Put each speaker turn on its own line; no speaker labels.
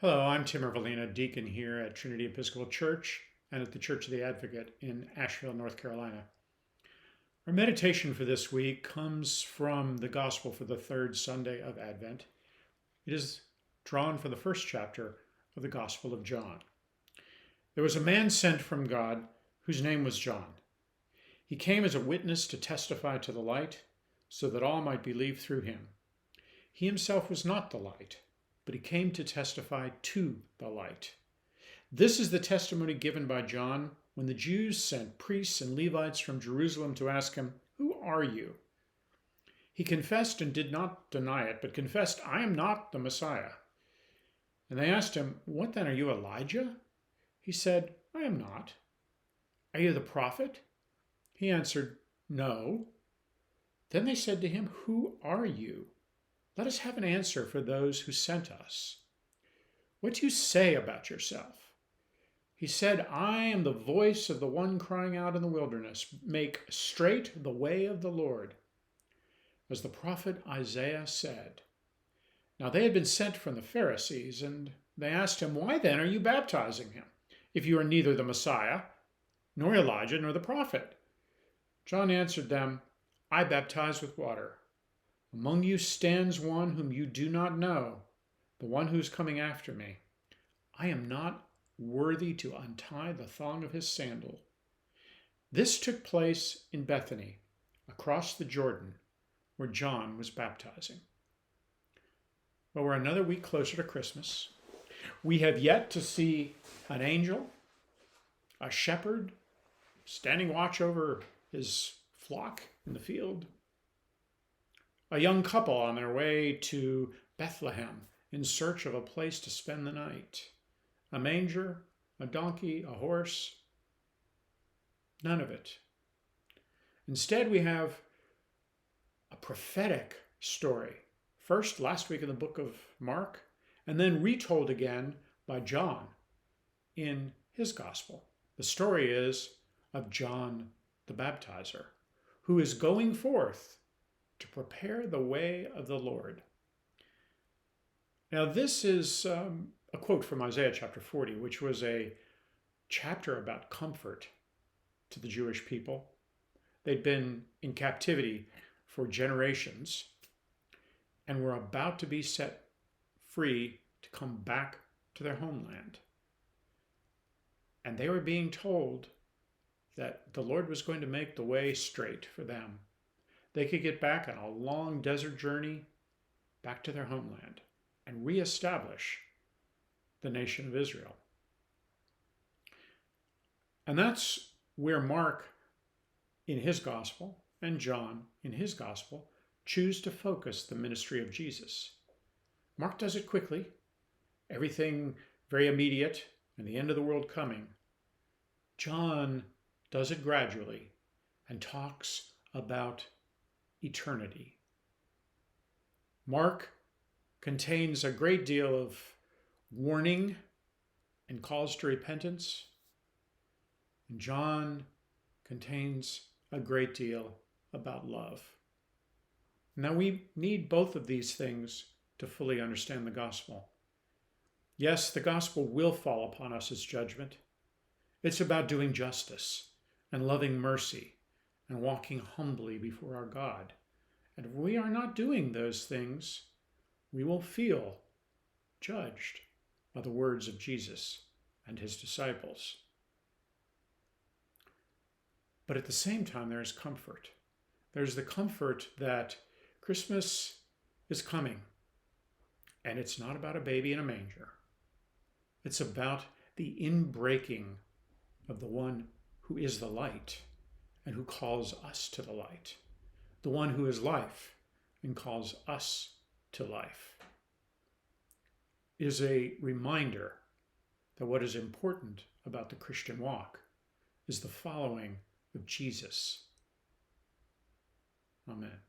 Hello, I'm Tim Ervolina, deacon here at Trinity Episcopal Church and at the Church of the Advocate in Asheville, North Carolina. Our meditation for this week comes from the Gospel for the third Sunday of Advent. It is drawn from the first chapter of the Gospel of John. There was a man sent from God whose name was John. He came as a witness to testify to the light, so that all might believe through him. He himself was not the light, but he came to testify to the light. This is the testimony given by John when the Jews sent priests and Levites from Jerusalem to ask him, "Who are you?" He confessed and did not deny it, but confessed, "I am not the Messiah." And they asked him, "What then, are you Elijah?" He said, "I am not." "Are you the prophet?" He answered, "No." Then they said to him, "Who are you? Let us have an answer for those who sent us. What do you say about yourself?" He said, "I am the voice of the one crying out in the wilderness, 'Make straight the way of the Lord,' as the prophet Isaiah said." Now they had been sent from the Pharisees, and they asked him, "Why then are you baptizing him, if you are neither the Messiah, nor Elijah, nor the prophet?" John answered them, "I baptize with water. Among you stands one whom you do not know, the one who is coming after me. I am not worthy to untie the thong of his sandal." This took place in Bethany, across the Jordan, where John was baptizing. Well, we're another week closer to Christmas. We have yet to see an angel, a shepherd, standing watch over his flock in the field, a young couple on their way to Bethlehem in search of a place to spend the night, a manger, a donkey, a horse. None of it. Instead, we have a prophetic story. First, last week in the book of Mark, and then retold again by John in his gospel. The story is of John the Baptizer, who is going forth to prepare the way of the Lord. Now, this is a quote from Isaiah chapter 40, which was a chapter about comfort to the Jewish people. They'd been in captivity for generations and were about to be set free to come back to their homeland. And they were being told that the Lord was going to make the way straight for them. They could get back on a long desert journey back to their homeland and reestablish the nation of Israel. And that's where Mark in his gospel and John in his gospel choose to focus the ministry of Jesus. Mark does it quickly, everything very immediate and the end of the world coming. John does it gradually and talks about eternity. Mark contains a great deal of warning and calls to repentance, and John contains a great deal about love. Now, we need both of these things to fully understand the gospel. Yes, the gospel will fall upon us as judgment. It's about doing justice and loving mercy and walking humbly before our God. And if we are not doing those things, we will feel judged by the words of Jesus and his disciples. But at the same time, there is comfort. There's the comfort that Christmas is coming, and it's not about a baby in a manger. It's about the inbreaking of the one who is the light and who calls us to the light, the one who is life and calls us to life. It is a reminder that what is important about the Christian walk is the following of Jesus. Amen.